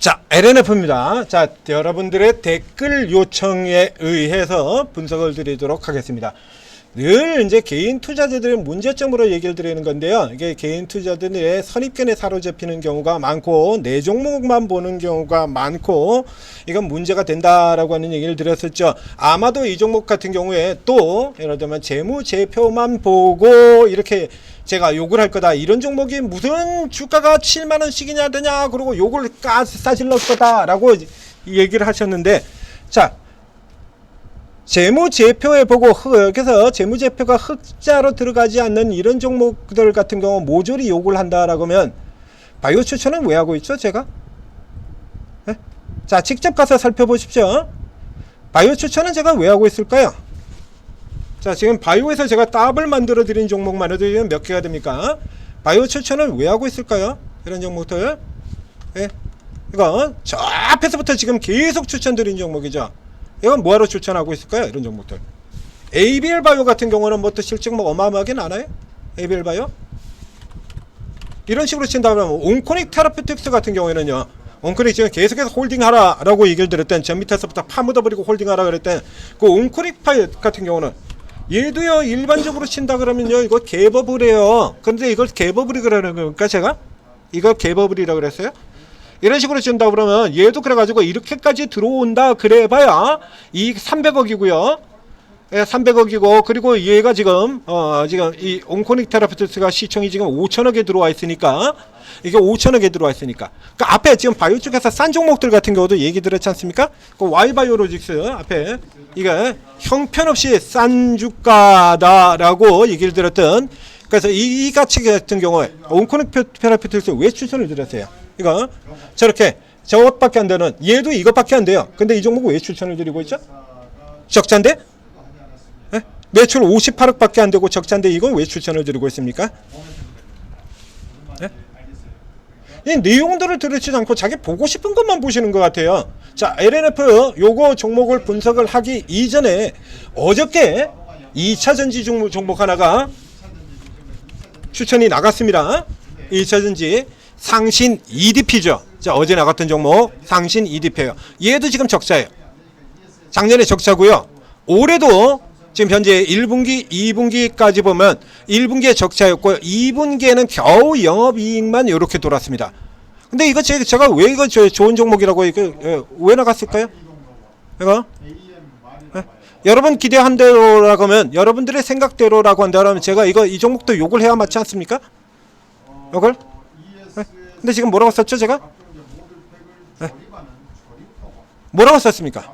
자, LNF입니다. 자, 여러분들의 댓글 요청에 의해서 분석을 드리도록 하겠습니다. 늘 이제 개인 투자자들의 문제점으로 얘기를 드리는 건데요. 이게 개인 투자들의 선입견에 사로잡히는 경우가 많고, 내 종목만 보는 경우가 많고, 이건 문제가 된다라고 하는 얘기를 드렸었죠. 아마도 이 종목 같은 경우에 또, 예를 들면 재무제표만 보고 이렇게 제가 욕을 할 거다. 이런 종목이 무슨 주가가 7만원씩이냐 되냐. 그리고 욕을 싸질러 거다. 라고 얘기를 하셨는데, 자, 재무제표에 보고 여기서 재무제표가 흑자로 들어가지 않는 이런 종목들 같은 경우 모조리 욕을 한다라고 하면 바이오 추천은 왜 하고 있죠 제가? 네? 자, 직접 가서 살펴보십시오. 바이오 추천은 제가 왜 하고 있을까요? 자, 지금 바이오에서 제가 답을 만들어 드린 종목만 해도 몇 개가 됩니까? 바이오 추천을 왜 하고 있을까요? 이런 종목들. 네? 이거 저 앞에서부터 지금 계속 추천드린 종목이죠. 이건 뭐하러 추천하고 있을까요? 이런 종목들. ABL 바이오 같은 경우는 뭐 또 실적 뭐 어마어마하긴 않아요? ABL 바이오? 이런 식으로 친다 그러면 온코닉 테라피틱스 같은 경우에는요. 온코닉 지금 계속해서 홀딩하라 라고 얘기를 드렸던 전 밑에서부터 파묻어버리고 홀딩하라 그랬던 그 온코닉 파이 같은 경우는 얘도요 일반적으로 친다 그러면요 이거 개버블 해요. 근데 이걸 개버블이 그러는 겁니까 제가? 이거 개버블이라 그랬어요? 이런 식으로 준다 그러면 얘도 그래가지고 이렇게까지 들어온다 그래봐야 이 300억이고요. 예, 300억이고 그리고 얘가 지금 지금 이 온코닉 테라피틱스가 시총이 지금 5천억에 들어와 있으니까 이게 5천억에 들어와 있으니까 그 앞에 지금 바이오 쪽에서 싼 종목들 같은 경우도 얘기 들었지 않습니까? 그 Y바이오로직스 앞에 이게 형편없이 싼 주가다라고 얘기를 들었던 그래서 이 가치 같은 경우에 온코닉 테라피틱스 왜 추천을 드렸어요? 이거 저렇게 저것밖에 안 되는 얘도 이것밖에 안 돼요. 근데 이 종목 왜 추천을 드리고 있죠? 적자인데? 네? 매출 58억 밖에 안 되고 적자인데 이건 왜 추천을 드리고 있습니까? 네? 이 내용들을 들으시지 않고 자기 보고 싶은 것만 보시는 것 같아요. 자, LNF 요거 종목을 분석을 하기 이전에 어저께 2차 전지 종목 하나가 추천이 나갔습니다. 2차 전지 상신 EDP죠. 자, 어제 나갔던 종목 상신 EDP예요. 얘도 지금 적자예요. 작년에 적자고요. 올해도 지금 현재 1분기, 2분기까지 보면 1분기에 적자였고 2분기에는 겨우 영업이익만 이렇게 돌았습니다. 근데 이거 제가 왜 이거 좋은 종목이라고 이거 왜 나갔을까요? 이거? 네? 여러분 기대한 대로라고 하면 여러분들의 생각대로라고 한다면 제가 이 종목도 욕을 해야 맞지 않습니까? 욕을? 네? 근데 지금 뭐라고 썼죠 제가? 네? 뭐라고 썼습니까?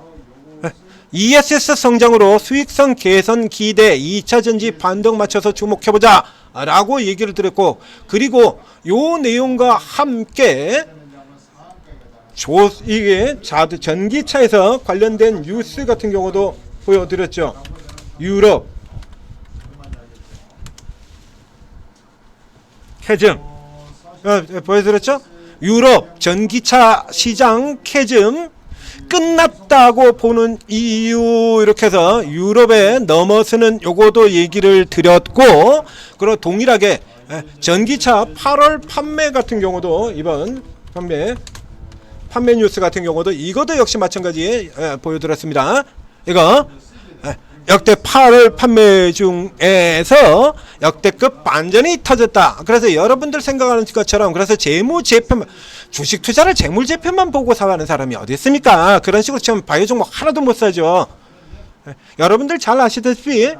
네? ESS 성장으로 수익성 개선 기대 2차 전지 반등 맞춰서 주목해보자 라고 얘기를 드렸고 그리고 요 내용과 함께 이게 전기차에서 관련된 뉴스 같은 경우도 보여드렸죠. 유럽 캐즘 보여드렸죠? 유럽 전기차 시장 캐즘 끝났다고 보는 이유 이렇게 해서 유럽에 넘어서는 요거도 얘기를 드렸고 그리고 동일하게 전기차 8월 판매 같은 경우도 이번 판매 뉴스 같은 경우도 이것도 역시 마찬가지 보여드렸습니다. 이거 역대 8월 판매 중에서 역대급 반전이 터졌다. 그래서 여러분들 생각하는 것처럼 그래서 재무제표 주식 투자를 재물제표만 보고 사가는 사람이 어디 있습니까? 그런 식으로 지금 바이오 종목 하나도 못 사죠. 여러분들 잘 아시다시피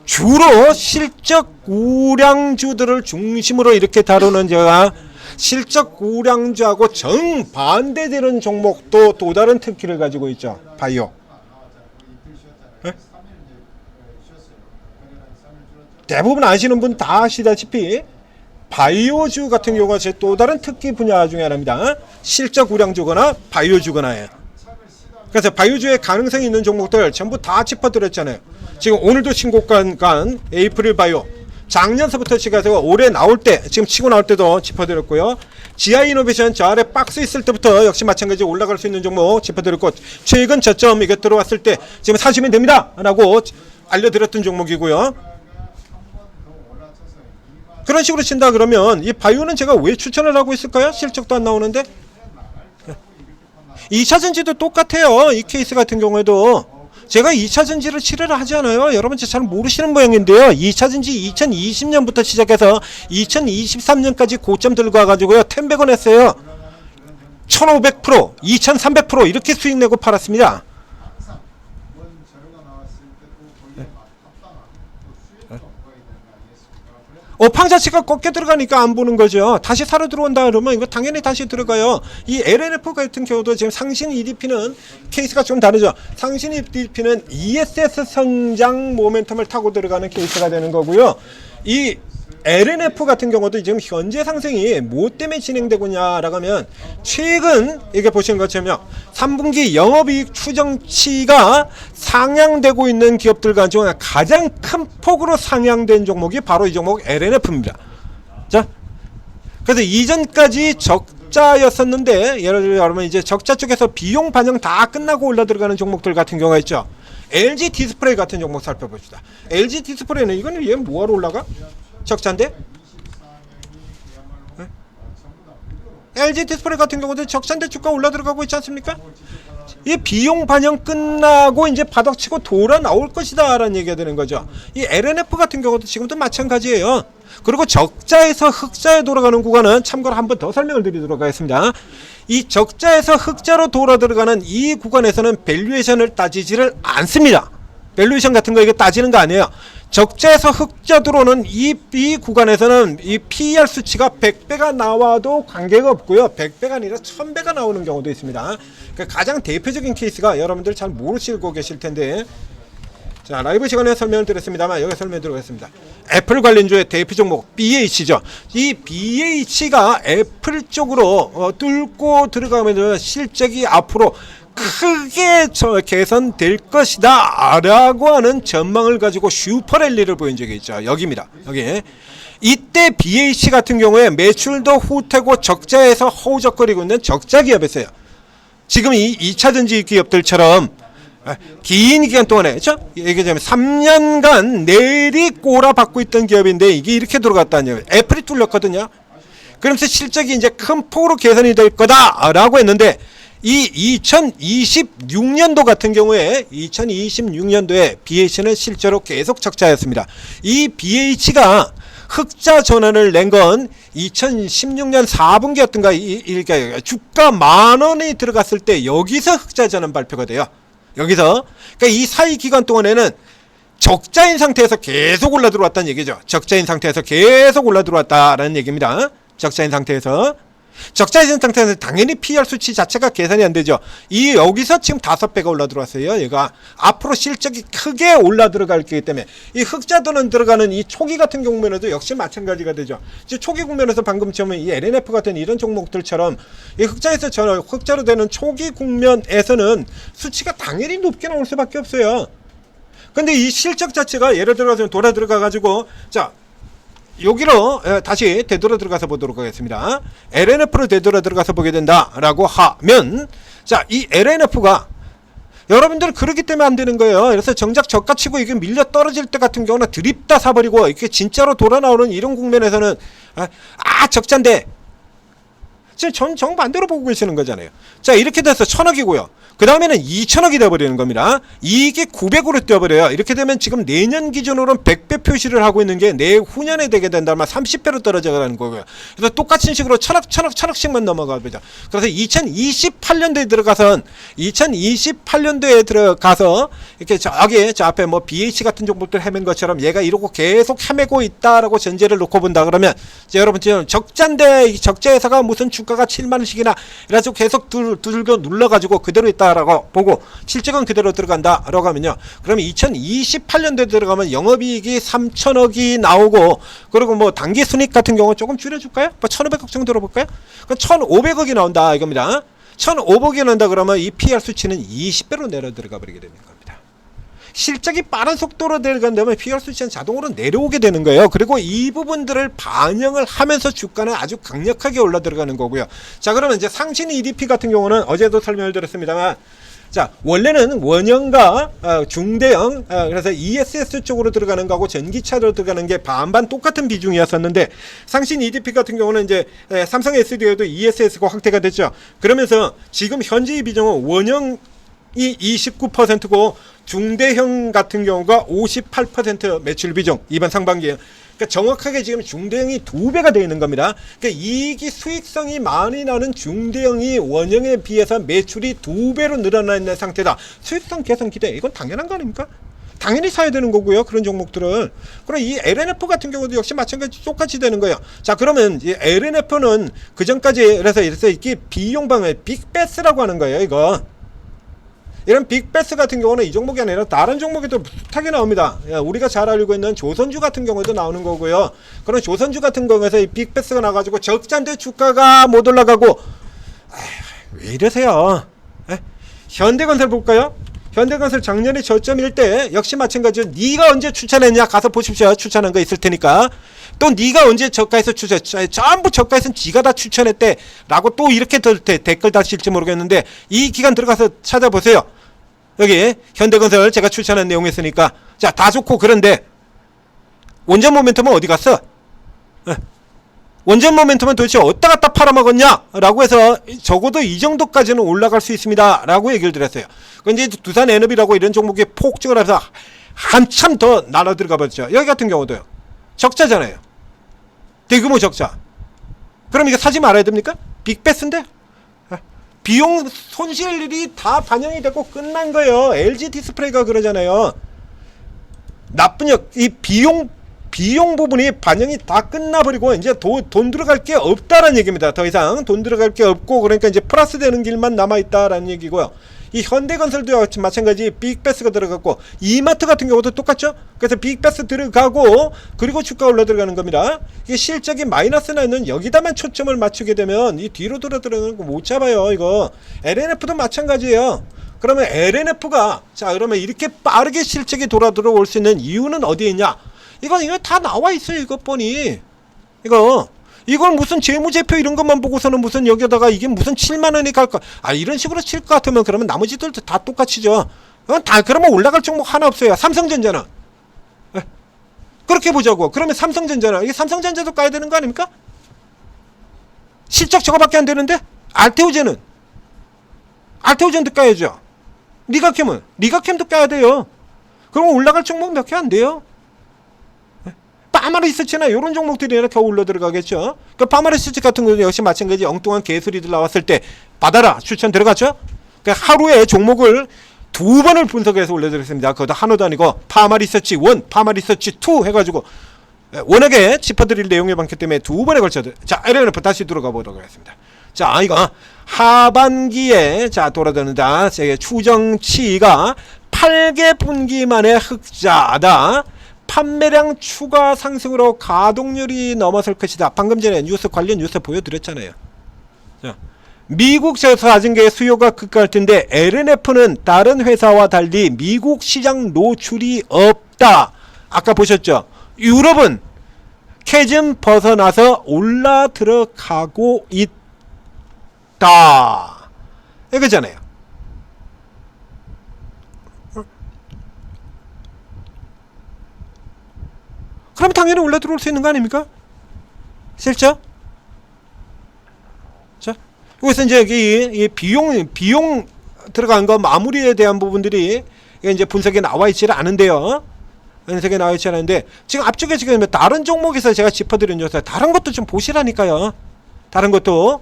주로 실적 우량주들을 중심으로 이렇게 다루는 제가 실적 우량주하고 정반대되는 종목도 또 다른 특기를 가지고 있죠. 바이오. 대부분 아시는 분 다 아시다시피 바이오주 같은 경우가 제 또 다른 특기 분야 중에 하나입니다. 실적 우량주거나 바이오주거나예요. 그래서 바이오주의 가능성이 있는 종목들 전부 다 짚어드렸잖아요. 지금 오늘도 신고가 간 에이프릴 바이오 작년서부터 시작해서 올해 나올 때 지금 치고 나올 때도 짚어드렸고요. 지아이노베이션 저 아래 박스 있을 때부터 역시 마찬가지 올라갈 수 있는 종목 짚어드렸고 최근 저점 이게 들어왔을 때 지금 사시면 됩니다 라고 알려드렸던 종목이고요. 그런 식으로 친다 그러면 이 바이오는 제가 왜 추천을 하고 있을까요? 실적도 안 나오는데 2차전지도 똑같아요. 이 케이스 같은 경우에도 제가 2차전지를 치료를 하지 않아요. 여러분 잘 모르시는 모양인데요. 2차전지 2020년부터 시작해서 2023년까지 고점 들고 와가지고요. 1000원 했어요. 1500%, 2300% 이렇게 수익 내고 팔았습니다. 방 자체가 꺾여 들어가니까 안 보는 거죠. 다시 사러 들어온다 그러면 이거 당연히 다시 들어가요. 이 LNF 같은 경우도 지금 상신 EDP는 케이스가 좀 다르죠. 상신 EDP는 ESS 성장 모멘텀을 타고 들어가는 케이스가 되는 거고요. 이 LNF 같은 경우도 지금 현재 상승이 뭐 때문에 진행되고 있냐라고 하면 최근 이게 보시는 것처럼요. 3분기 영업이익 추정치가 상향되고 있는 기업들 가운데 가장 큰 폭으로 상향된 종목이 바로 이 종목 LNF입니다. 자, 그래서 이전까지 적자였었는데 예를 들어 여러분 이제 적자 쪽에서 비용 반영 다 끝나고 올라 들어가는 종목들 같은 경우가 있죠. LG 디스플레이 같은 종목 살펴봅시다. LG 디스플레이는 이거는 얘 뭐하러 올라가? 적자인데? 네? LG 디스플레이 같은 경우도 적자인데 주가 올라 들어가고 있지 않습니까? 이 비용 반영 끝나고 이제 바닥치고 돌아 나올 것이다 라는 얘기가 되는 거죠. 이 LNF 같은 경우도 지금도 마찬가지예요. 그리고 적자에서 흑자에 돌아가는 구간은 참고로 한 번 더 설명을 드리도록 하겠습니다. 이 적자에서 흑자로 돌아 들어가는 이 구간에서는 밸류에이션을 따지지를 않습니다. 밸류에이션 같은 거 이거 따지는 거 아니에요. 적자에서 흑자 들어오는 이 구간에서는 이 PER 수치가 100배가 나와도 관계가 없고요. 100배가 아니라 1000배가 나오는 경우도 있습니다. 그러니까 가장 대표적인 케이스가 여러분들 잘 모르시고 계실 텐데, 자, 라이브 시간에 설명을 드렸습니다만 여기 설명 드리겠습니다. 애플 관련주의 대표 종목 BH죠. 이 BH가 애플 쪽으로 뚫고 들어가면서 실적이 앞으로 크게 개선될 것이다 라고 하는 전망을 가지고 슈퍼랠리를 보인 적이 있죠. 여기입니다. 여기 이때 BH 같은 경우에 매출도 후퇴고 적자에서 허우적거리고 있는 적자 기업이었어요. 지금 이 2차전지 기업들처럼 긴 기간 동안에 그렇죠? 얘기하자면 3년간 내리 꼬라박고 있던 기업인데 이게 이렇게 들어갔다는 얘기예요. 애플이 뚫렸거든요. 그러면서 실적이 이제 큰 폭으로 개선이 될 거다라고 했는데 이 2026년도 같은 경우에 2026년도에 BH는 실제로 계속 적자였습니다. 이 BH가 흑자 전환을 낸 건 2016년 4분기였던가 이렇게 주가 10,000원이 들어갔을 때 여기서 흑자 전환 발표가 돼요. 여기서 그러니까 이 사이 기간 동안에는 적자인 상태에서 계속 올라 들어왔다는 얘기죠. 적자인 상태에서 계속 올라 들어왔다라는 얘기입니다. 적자인 상태에서 당연히 PER 수치 자체가 계산이 안 되죠. 이 여기서 지금 5배가 올라 들어왔어요. 얘가 앞으로 실적이 크게 올라 들어갈 거기 때문에 이 흑자 도는 들어가는 이 초기 같은 경우에도 역시 마찬가지가 되죠. 이제 초기 국면에서 방금 처음에 이 LNF 같은 이런 종목들처럼 이 흑자에서 흑자로 되는 초기 국면에서는 수치가 당연히 높게 나올 수밖에 없어요. 근데 이 실적 자체가 예를 들어서 돌아 들어가 가지고 자 여기로 다시 되돌아 들어가서 보도록 하겠습니다. LNF로 되돌아 들어가서 보게 된다라고 하면 자, 이 LNF가 여러분들 그렇기 때문에 안 되는 거예요. 그래서 정작 저가 치고 이게 밀려 떨어질 때 같은 경우는 드립다 사버리고 이렇게 진짜로 돌아 나오는 이런 국면에서는 적자인데 지금 정반대로 보고 계시는 거잖아요. 자, 이렇게 돼서 1000억이고요. 그 다음에는 2000억이 되어버리는 겁니다. 이게 900으로 뛰어버려요. 이렇게 되면 지금 내년 기준으로는 100배 표시를 하고 있는 게 내후년에 되게 된다면 30배로 떨어져가는 거고요. 그래서 똑같은 식으로 1000억씩만 넘어가보죠. 그래서 2028년도에 들어가서 이렇게 저기 저 앞에 뭐 BH 같은 종목들 헤맨 것처럼 얘가 이러고 계속 헤매고 있다라고 전제를 놓고 본다 그러면 이제 여러분 지금 적자인데 이 적자회사가 무슨 주가가 7만원씩이나 그래가지고 계속 들고 눌러가지고 그대로 있다 라고 보고 실적은 그대로 들어간다라고 하면요. 그러면 2028년도에 들어가면 영업이익이 3,000억이 나오고 그리고 뭐 당기순이익 같은 경우 조금 줄여줄까요? 뭐 1,500억 정도로 볼까요? 그럼 1,500억이 나온다 이겁니다. 1,500억이 나온다 그러면 이 PR 수치는 20배로 내려 들어가 버리게 되는 겁니다. 실적이 빠른 속도로 내려간다면 PR 수치는 자동으로 내려오게 되는 거예요. 그리고 이 부분들을 반영을 하면서 주가는 아주 강력하게 올라 들어가는 거고요. 자, 그러면 이제 상신 EDP 같은 경우는 어제도 설명을 드렸습니다만 자, 원래는 원형과 중대형, 그래서 ESS 쪽으로 들어가는 거하고 전기차로 들어가는 게 반반 똑같은 비중이었었는데, 상신 EDP 같은 경우는 이제 삼성 SD에도 ESS가 확대가 됐죠. 그러면서 지금 현재의 비중은 원형이 29%고 중대형 같은 경우가 58% 매출 비중 이번 상반기에. 그러니까 정확하게 지금 중대형이 2배가 되어 있는 겁니다. 그러니까 이익이 수익성이 많이 나는 중대형이 원형에 비해서 매출이 2배로 늘어나 있는 상태다. 수익성 개선 기대, 이건 당연한 거 아닙니까? 당연히 사야 되는 거고요. 그런 종목들은. 그럼 이 LNF 같은 경우도 역시 마찬가지 똑같이 되는 거예요. 자, 그러면 이 LNF는 그 전까지 그래서 이게 비용 방해 빅베스라고 하는 거예요. 이거. 이런 빅베스 같은 경우는 이 종목이 아니라 다른 종목에도 숱하게 나옵니다. 우리가 잘 알고 있는 조선주 같은 경우도 나오는 거고요. 그런 조선주 같은 경우에서 이 빅베스가 나가지고 적자인데 주가가 못 올라가고, 왜 이러세요? 현대건설 볼까요? 현대건설 작년에 저점일 때 역시 마찬가지로. 네가 언제 추천했냐 가서 보십시오. 추천한 거 있을 테니까. 또 네가 언제 저가에서 전부 저가에서는 지가 다 추천했대 라고 또 이렇게 댓글 다실지 모르겠는데, 이 기간 들어가서 찾아보세요. 여기 현대건설 제가 추천한 내용이 있으니까. 자, 다 좋고 그런데 원전 모멘텀은 어디 갔어? 원전 모멘텀은 도대체 어디다 갖다 팔아먹었냐 라고 해서 적어도 이 정도까지는 올라갈 수 있습니다 라고 얘기를 드렸어요. 근데 이제 두산 에너비라고 이런 종목이 폭증을 해서 한참 더 날아 들어가 버렸죠. 여기 같은 경우도요. 적자잖아요. 대규모 적자. 그럼 이거 사지 말아야 됩니까? 빅베스인데? 비용 손실이 다 반영이 되고 끝난 거예요. LG 디스플레이가 그러잖아요. 나쁜 이 비용 부분이 반영이 다 끝나버리고 이제 돈 들어갈 게 없다라는 얘기입니다. 더 이상 돈 들어갈 게 없고, 그러니까 이제 플러스 되는 길만 남아있다라는 얘기고요. 이 현대건설도 마찬가지 빅베스가 들어갔고, 이마트 같은 경우도 똑같죠. 그래서 빅베스 들어가고 그리고 주가 올라 들어가는 겁니다. 이게 실적이 마이너스 나 있는 여기다만 초점을 맞추게 되면 이 뒤로 들어가는 거 못 잡아요. 이거 LNF도 마찬가지예요. 그러면 LNF가 자, 그러면 이렇게 빠르게 실적이 들어올 수 있는 이유는 어디에 있냐? 이거 다 나와 있어요. 이거 뻔히. 이걸 무슨 재무제표 이런 것만 보고서는 무슨 여기다가 이게 무슨 7만원이 갈까? 이런 식으로 칠 것 같으면 그러면 나머지들도 다 똑같이죠. 다 그러면 올라갈 종목 하나 없어요. 삼성전자는. 그렇게 보자고. 그러면 삼성전자는, 이게 삼성전자도 까야 되는 거 아닙니까? 실적 저거밖에 안 되는데? 알테오젠도 까야죠. 리가캠도 까야 돼요. 그럼 올라갈 종목 몇 개 안 돼요. 파마리스치나 이런 종목들이 이렇게 올라 들어가겠죠. 그 파마리스치 같은 경우는 역시 마찬가지 엉뚱한 개소리들 나왔을 때 받아라 추천 들어갔죠. 그 하루에 종목을 2번을 분석해서 올려드렸습니다. 그것도 한호도 아니고 파마리서치 1, 파마리서치 2 해가지고 워낙에 짚어드릴 내용이 많기 때문에 2번에 걸쳐서. 자, LNF 다시 들어가 보도록 하겠습니다. 자, 이거 하반기에 자 돌아드는다. 추정치가 8개 분기 만에 흑자다. 판매량 추가 상승으로 가동률이 넘어설 것이다. 방금 전에 관련 뉴스 보여드렸잖아요. 자, 미국 자전거의 수요가 급할 텐데 LNF는 다른 회사와 달리 미국 시장 노출이 없다. 아까 보셨죠? 유럽은 캐즘 벗어나서 올라 들어가고 있다. 이거잖아요. 그럼 당연히 올라 들어올 수 있는 거 아닙니까? 실적? 자, 여기서 이제 이 비용 들어간 거 마무리에 대한 부분들이 이제 분석에 나와 있지는 않은데요. 분석에 나와 있지 않은데, 지금 앞쪽에 지금 다른 종목에서 제가 짚어드린 요소, 다른 것도 좀 보시라니까요. 다른 것도.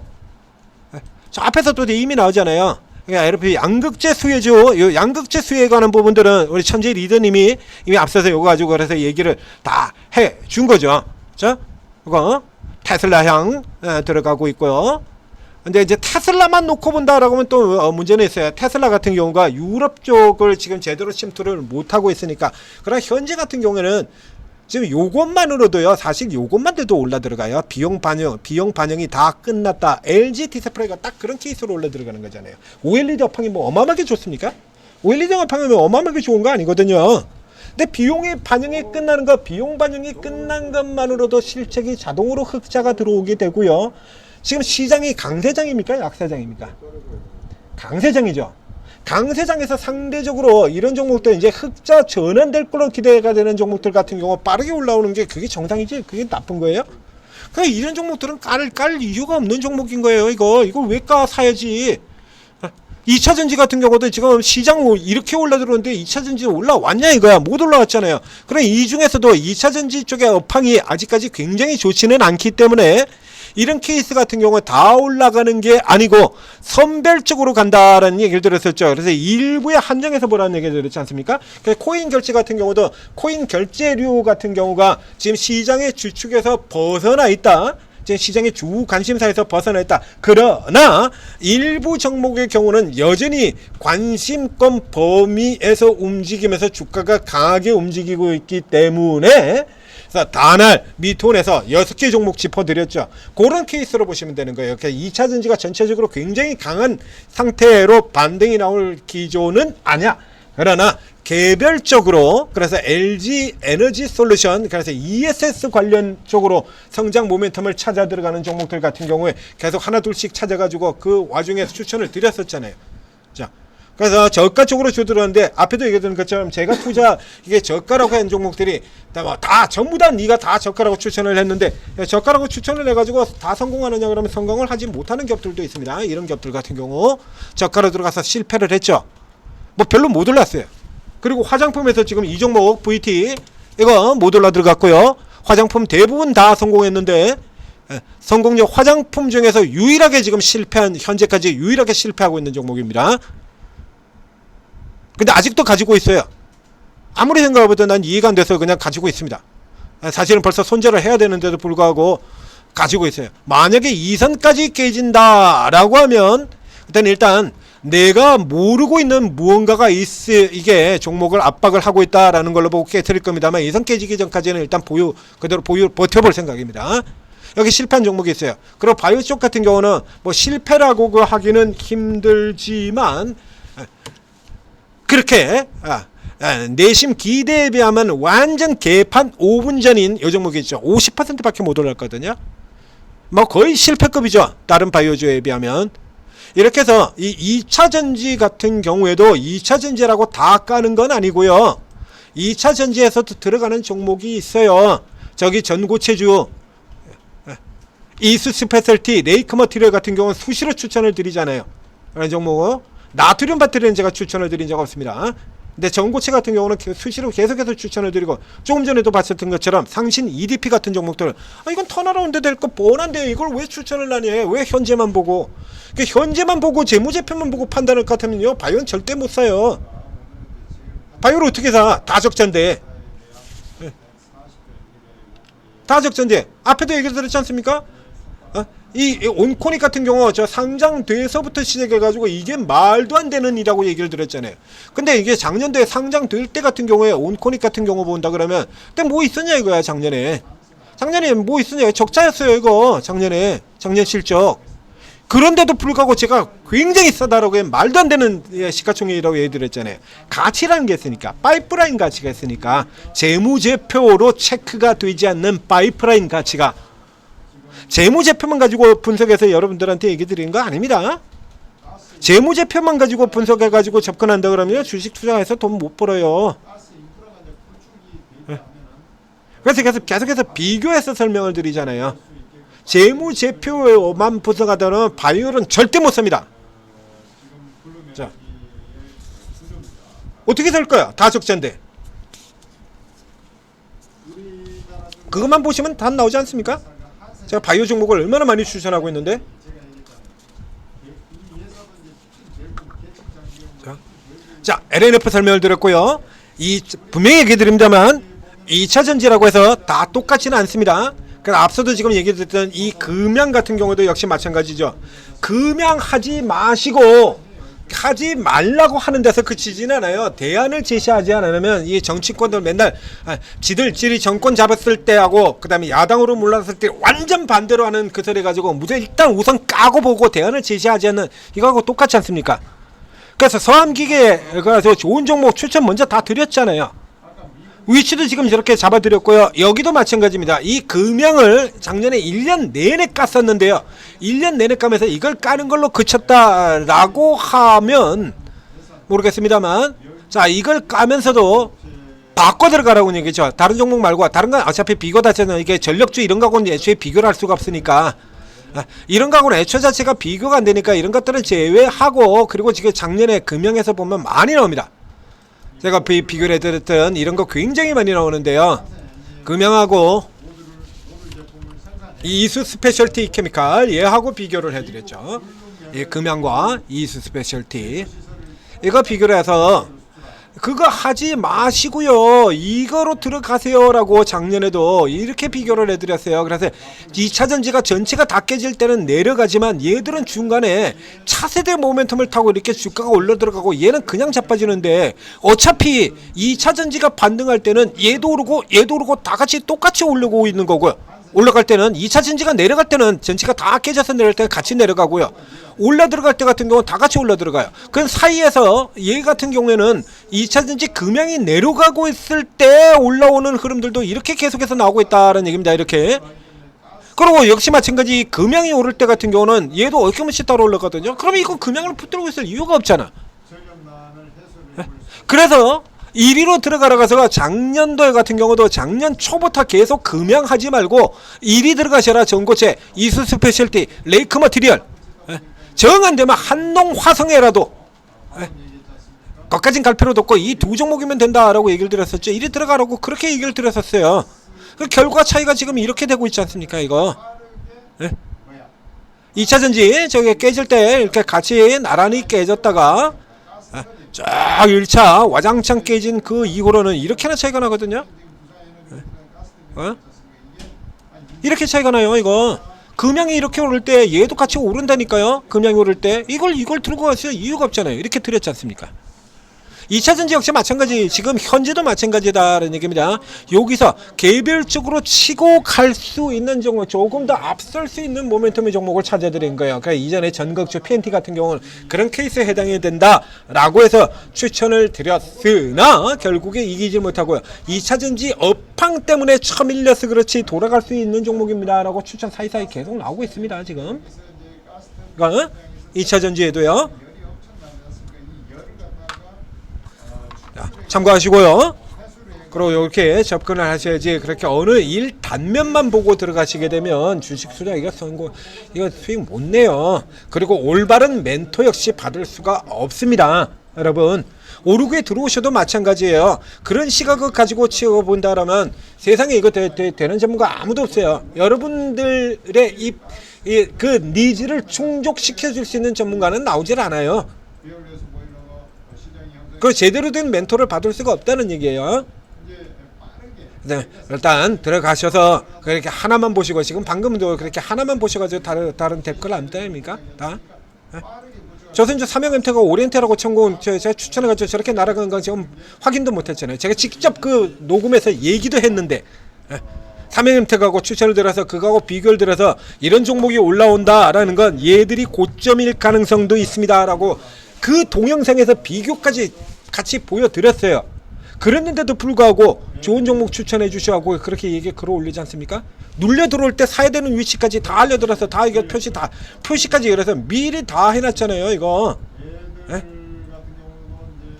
저 앞에서도 이미 나오잖아요. LP 양극재 수혜주, 요 양극재 수혜에 관한 부분들은 우리 천재 리더님이 이미 앞서서 요거 가지고 그래서 얘기를 다 해 준 거죠. 자, 이거 테슬라향 들어가고 있고요. 근데 이제 테슬라만 놓고 본다라고 하면 또 문제는 있어요. 테슬라 같은 경우가 유럽 쪽을 지금 제대로 침투를 못 하고 있으니까. 그러나 현재 같은 경우에는 지금 요것만으로도요, 사실 요것만 돼도 올라 들어가요. 비용 반영이 다 끝났다. LG 디스플레이가 딱 그런 케이스로 올라 들어가는 거잖아요. OLED 업황이 뭐 어마어마하게 좋습니까? OLED 업황이 뭐 어마어마하게 좋은 거 아니거든요. 근데 비용의 반영이 끝나는 거, 비용 반영이 끝난 것만으로도 실적이 자동으로 흑자가 들어오게 되고요. 지금 시장이 강세장입니까? 약세장입니까? 강세장이죠. 강세장에서 상대적으로 이런 종목들 이제 흑자 전환될 걸로 기대가 되는 종목들 같은 경우 빠르게 올라오는 게 그게 정상이지 그게 나쁜 거예요? 그러니까 이런 종목들은 깔 이유가 없는 종목인 거예요. 이걸 왜 사야지. 2차전지 같은 경우도 지금 시장 이렇게 올라들었는데 2차전지 올라왔냐 이거야. 못 올라왔잖아요. 그럼 이 중에서도 2차전지 쪽의 업황이 아직까지 굉장히 좋지는 않기 때문에 이런 케이스 같은 경우에 다 올라가는 게 아니고 선별적으로 간다라는 얘기를 들었었죠. 그래서 일부에 한정해서 보라는 얘기를 들었지 않습니까? 코인 결제 같은 경우도 코인 결제류 같은 경우가 지금 시장의 주축에서 벗어나 있다. 시장의 주 관심사에서 벗어나 있다. 그러나 일부 종목의 경우는 여전히 관심권 범위에서 움직이면서 주가가 강하게 움직이고 있기 때문에 그래서 다날 미톤에서 6개 종목 짚어드렸죠. 그런 케이스로 보시면 되는 거예요. 2차전지가 전체적으로 굉장히 강한 상태로 반등이 나올 기조는 아니야. 그러나 개별적으로 그래서 LG 에너지 솔루션 그래서 ESS 관련 쪽으로 성장 모멘텀을 찾아 들어가는 종목들 같은 경우에 계속 하나 둘씩 찾아가지고 그 와중에 추천을 드렸었잖아요. 자, 그래서 저가 쪽으로 주들었는데 앞에도 얘기했던 것처럼 제가 투자 이게 저가라고 한 종목들이 다 전부 다 네가 다 저가라고 추천을 했는데 저가라고 추천을 해가지고 다 성공하느냐 그러면 성공을 하지 못하는 겹들도 있습니다. 이런 겹들 같은 경우 저가로 들어가서 실패를 했죠. 뭐 별로 못 올랐어요. 그리고 화장품에서 지금 이 종목 VT 이거 못 올라 들어갔고요. 화장품 대부분 다 성공했는데 성공력 화장품 중에서 유일하게 지금 실패한 현재까지 유일하게 실패하고 있는 종목입니다. 근데 아직도 가지고 있어요. 아무리 생각해봐도 난 이해가 안 돼서 그냥 가지고 있습니다. 사실은 벌써 손절을 해야 되는데도 불구하고 가지고 있어요. 만약에 이 선까지 깨진다라고 하면 일단 내가 모르고 있는 무언가가 이게 종목을 압박을 하고 있다라는 걸로 보고 깨트릴 겁니다만 이 선 깨지기 전까지는 일단 그대로 버텨볼 생각입니다. 여기 실패한 종목이 있어요. 그리고 바이오 쪽 같은 경우는 뭐 실패라고 하기는 힘들지만 그렇게 내심 기대에 비하면 완전 개판 5분 전인 이 종목이 있죠. 50%밖에 못 올랐거든요. 뭐 거의 실패급이죠. 다른 바이오주에 비하면. 이렇게 해서 이 2차전지 같은 경우에도 2차전지라고 다 까는 건 아니고요. 2차전지에서도 들어가는 종목이 있어요. 저기 전고체주 이수 스페셜티 레이크 머티리얼 같은 경우는 수시로 추천을 드리잖아요. 그런 종목 나트륨 배터리는 제가 추천을 드린 적 없습니다. 근데 전고체 같은 경우는 수시로 계속해서 추천을 드리고 조금 전에도 봤었던 것처럼 상신 EDP 같은 종목들 이건 턴어라운드 될 거 뻔한데 이걸 왜 추천을 하니? 왜 현재만 보고 현재만 보고 재무제표만 보고 판단할 것 같으면요 바이오는 절대 못 사요. 바이오를 어떻게 사? 다 적자인데 다 적자인데 앞에도 얘기 드렸지 않습니까? 이 온코닉 같은 경우 저 상장돼서부터 시작해가지고 이게 말도 안 되는 일이라고 얘기를 드렸잖아요. 근데 이게 작년도에 상장될 때 같은 경우에 온코닉 같은 경우 본다 그러면 그때 뭐 있었냐 이거야. 작년에 뭐 있었냐. 적자였어요 이거. 작년 실적. 그런데도 불구하고 제가 굉장히 싸다라고 말도 안 되는 시가총액이라고 얘기드렸잖아요. 가치라는 게 있으니까 파이프라인 가치가 있으니까 재무제표로 체크가 되지 않는 파이프라인 가치가 재무제표만 가지고 분석해서 여러분들한테 얘기 드리는 거 아닙니다. 재무제표만 가지고 분석해가지고 접근한다 그러면 주식 투자해서 돈 못 벌어요. 그래서 계속해서 비교해서 설명을 드리잖아요. 재무제표만 분석하다는 바이올은 절대 못 삽니다. 자, 어떻게 살 거야? 다 적자인데. 그것만 보시면 답 나오지 않습니까? 제가 바이오 종목을 얼마나 많이 추천하고 있는데. 자, LNF 설명을 드렸고요. 분명히 얘기 드립니다만 2차전지라고 해서 다 똑같지는 않습니다. 그러니까 앞서도 지금 얘기했던 이 금양 같은 경우도 역시 마찬가지죠. 금양하지 마시고 하지 말라고 하는 데서 그치지는 않아요. 대안을 제시하지 않으면 이 정치권들 맨날 지들이 정권 잡았을 때하고 그 다음에 야당으로 물러났을 때 완전 반대로 하는 그 소리 가지고 일단 우선 까고 보고 대안을 제시하지 않는 이거하고 똑같지 않습니까? 그래서 서암기계가 좋은 종목 추천 먼저 다 드렸잖아요. 위치도 지금 저렇게 잡아드렸고요. 여기도 마찬가지입니다. 이 금양을 작년에 1년 내내 깠었는데요. 1년 내내 까면서 이걸 까는 걸로 그쳤다라고 하면 모르겠습니다만, 자 이걸 까면서도 바꿔 들어가라고 얘기죠. 다른 종목 말고 다른 건 어차피 비교 자체는 이게 전력주 이런 거하고는 애초에 비교를 할 수가 없으니까 이런 거하고는 애초 자체가 비교가 안 되니까 이런 것들은 제외하고, 그리고 지금 작년에 금형에서 보면 많이 나옵니다. 제가 비교를 해드렸던 이런 거 굉장히 많이 나오는데요. 금형하고 이수 스페셜티 케미칼 얘하고 비교를 해드렸죠. 이 금형과 이수 스페셜티 이거 비교를 해서 그거 하지 마시고요, 이거로 들어가세요 라고 작년에도 이렇게 비교를 해드렸어요. 그래서 2차전지가 전체가 다 깨질 때는 내려가지만 얘들은 중간에 차세대 모멘텀을 타고 이렇게 주가가 올라 들어가고 얘는 그냥 자빠지는데, 어차피 2차전지가 반등할 때는 얘도 오르고 얘도 오르고 다 같이 똑같이 올라오고 있는 거고요. 올라갈 때는 2차 전지가 내려갈 때는 전체가 다 깨져서 내려갈 때 같이 내려가고요. 올라 들어갈 때 같은 경우는 다 같이 올라 들어가요. 그 사이에서 얘 같은 경우에는 2차 전지 금양이 내려가고 있을 때 올라오는 흐름들도 이렇게 계속해서 나오고 있다는 얘기입니다. 이렇게. 그리고 역시 마찬가지 금양이 오를 때 같은 경우는 얘도 어김없이 따라 올라가거든요. 그러면 이거 금양을 붙들고 있을 이유가 없잖아. 그래서 1위로 들어가서 작년도에 같은 경우도 작년 초부터 계속 금양하지 말고 1위 들어가셔라. 전고체, 이수 스페셜티, 레이크 머티리얼. 정 안되면 한농화성에라도 거기까진 갈 필요도 없고 이 두 종목이면 된다라고 얘기를 드렸었죠. 1위 들어가라고 그렇게 얘기를 드렸었어요. 그 결과 차이가 지금 이렇게 되고 있지 않습니까 이거. 2차전지 저게 깨질 때 이렇게 같이 나란히 깨졌다가 쫙 1차 와장창 깨진 그 이후로는 이렇게나 차이가 나거든요. 이렇게 차이가 나요 이거. 금양이 이렇게 오를 때 얘도 같이 오른다니까요. 금양이 오를 때 이걸 들고 갔어요. 이유가 없잖아요. 이렇게 드렸지 않습니까? 2차전지 역시 마찬가지, 지금 현재도 마찬가지다라는 얘기입니다. 여기서 개별적으로 치고 갈 수 있는 종목, 조금 더 앞설 수 있는 모멘텀의 종목을 찾아드린 거예요. 그러니까 이전에 전극주 PNT 같은 경우는 그런 케이스에 해당이 된다라고 해서 추천을 드렸으나 결국에 이기지 못하고요. 2차전지 업황 때문에 쳐밀려서 그렇지 돌아갈 수 있는 종목입니다 라고 추천 사이사이 계속 나오고 있습니다 지금. 그러니까 2차전지에도요. 참고하시고요. 그리고 이렇게 접근을 하셔야지. 그렇게 어느 일 단면만 보고 들어가시게 되면 주식 투자 이거 수익 못 내요. 그리고 올바른 멘토 역시 받을 수가 없습니다. 여러분 오르구에 들어오셔도 마찬가지예요. 그런 시각을 가지고 치워본다라면 세상에 이거 되는 전문가 아무도 없어요. 여러분들의 그 니즈를 충족시켜 줄 수 있는 전문가는 나오질 않아요. 그 제대로 된 멘토를 받을 수가 없다는 얘기예요. 네, 일단 들어가셔서 그렇게 하나만 보시고, 지금 방금도 그렇게 하나만 보셔가지고 다른 댓글 안 따입니까? 다? 네? 저선 삼형엠테가 오리엔테라고 청구한 제가 추천해가지고 저렇게 날아가는 건 지금 확인도 못했잖아요. 제가 직접 그 녹음해서 얘기도 했는데, 네? 삼형엠테하고 추천을 들어서 그거하고 비교를 들어서 이런 종목이 올라온다라는 건 얘들이 고점일 가능성도 있습니다라고 그 동영상에서 비교까지 같이 보여드렸어요. 그랬는데도 불구하고 좋은 종목 추천해 주시고 그렇게 얘기 글을 올리지 않습니까? 눌려 들어올 때 사야 되는 위치까지 다 알려드려서 다 이거 표시까지 그래서 미리 다 해놨잖아요 이거. 에?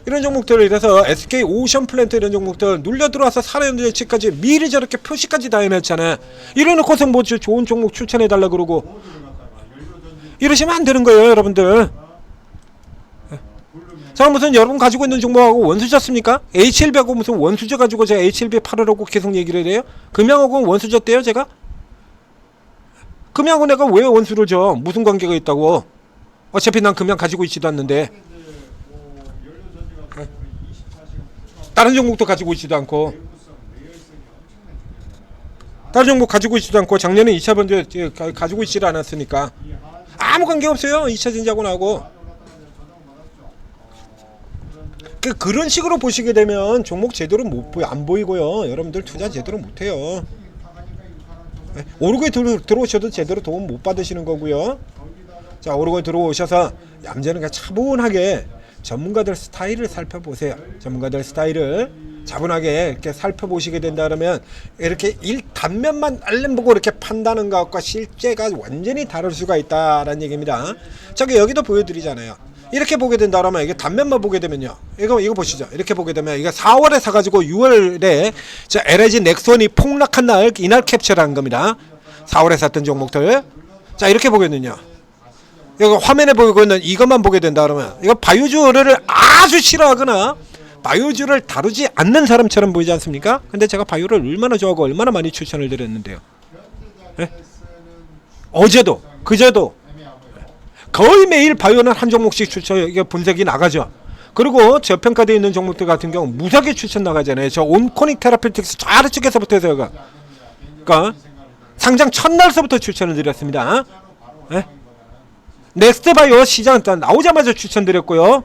이런 종목들, 이래서 SK 오션 플랜트 이런 종목들 눌려 들어와서 사야 되는 위치까지 미리 저렇게 표시까지 다 해놨잖아요. 이래놓고서 뭐 좋은 종목 추천해 달라 그러고 이러시면 안 되는 거예요 여러분들. 자, 무슨 여러분 가지고 있는 종목하고 원수졌습니까? H1B하고 무슨 원수져 가지고 제가 H1B 팔으라고 계속 얘기를 해요? 금양하고는 원수졌대요 제가? 금양하고 내가 왜 원수를 줘? 무슨 관계가 있다고? 어차피 난 금양 가지고 있지도 않는데. 다른 종목도 가지고 있지도 않고. 다른 종목 가지고 있지도 않고 작년에 2차 번째 가지고 있지를 않았으니까 아무 관계 없어요 2차 전지하고 나하고. 그런 식으로 보시게 되면 종목 제대로 안 보이고요. 여러분들 투자 제대로 못해요. 오르고에 들어오셔도 제대로 도움 못 받으시는 거고요. 자, 오르고에 들어오셔서 얌전히 차분하게 전문가들 스타일을 살펴보세요. 전문가들 스타일을 차분하게 이렇게 살펴보시게 된다면 이렇게 일 단면만 알림 보고 이렇게 판단하는 것과 실제가 완전히 다를 수가 있다라는 얘기입니다. 자, 여기도 보여드리잖아요. 이렇게 보게 된다라면 이게 단면만 보게 되면요. 이거 보시죠. 이렇게 보게 되면 이거 4월에 사가지고 6월에 자 LG 넥슨이 폭락한 날 이날 캡처한 겁니다. 4월에 샀던 종목들. 자 이렇게 보게 되면요. 이거 화면에 보이고 있는 이것만 보게 된다 그러면 이거 바이오주를 아주 싫어하거나 바이오주를 다루지 않는 사람처럼 보이지 않습니까? 근데 제가 바이오를 얼마나 좋아하고 얼마나 많이 추천을 드렸는데요. 네? 어제도 그제도 거의 매일 바이오는 한 종목씩 추천 이게 분석이 나가죠. 그리고 저평가되어 있는 종목들 같은 경우 무지하게 추천 나가잖아요. 저 온코닉 테라피틱스 저 아래쪽에서부터 해서 그러니까 상장 첫날서부터 추천을 드렸습니다. 네? 넥스트 바이오 시장 나오자마자 추천드렸고요.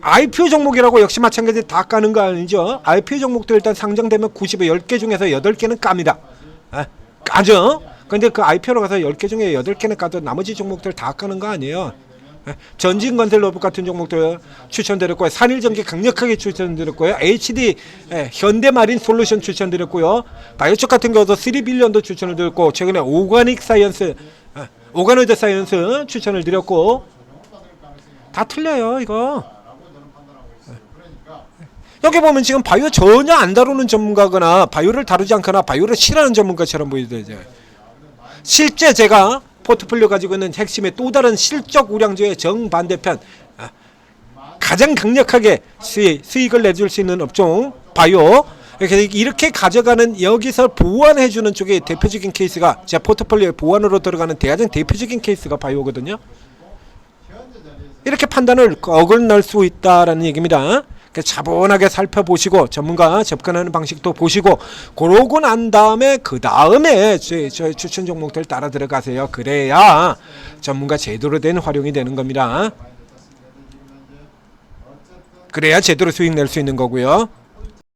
IPO 종목이라고 역시 마찬가지 다 까는 거 아니죠. IPO 종목들 일단 상장되면 90에 10개 중에서 8개는 깝니다. 까죠. 근데 그 IPO로 가서 10개 중에 8개는 까도 나머지 종목들 다 까는 거 아니에요. 전진건설로봇 같은 종목들 추천드렸고요. 산일전기 강력하게 추천드렸고요. HD 현대마린 솔루션 추천드렸고요. 바이오쪽 같은 경우도 3빌리언도 추천을 드렸고 최근에 오가닉 사이언스 오가노이드 사이언스 추천을 드렸고 다 틀려요 이거. 여기 보면 지금 바이오 전혀 안 다루는 전문가거나 바이오를 다루지 않거나 바이오를 싫어하는 전문가처럼 보이죠. 실제 제가 포트폴리오 가지고 있는 핵심의 또 다른 실적 우량주의 정반대편 가장 강력하게 수익을 내줄 수 있는 업종 바이오 이렇게 가져가는 여기서 보완해주는 쪽의 대표적인 케이스가 제 포트폴리오에 보완으로 들어가는 가장 대표적인 케이스가 바이오거든요. 이렇게 판단을 어긋날 수 있다라는 얘기입니다. 차분하게 살펴보시고 전문가 접근하는 방식도 보시고 그러고 난 다음에 그 다음에 저희 추천 종목들 따라 들어가세요. 그래야 전문가 제대로 된 활용이 되는 겁니다. 그래야 제대로 수익 낼 수 있는 거고요.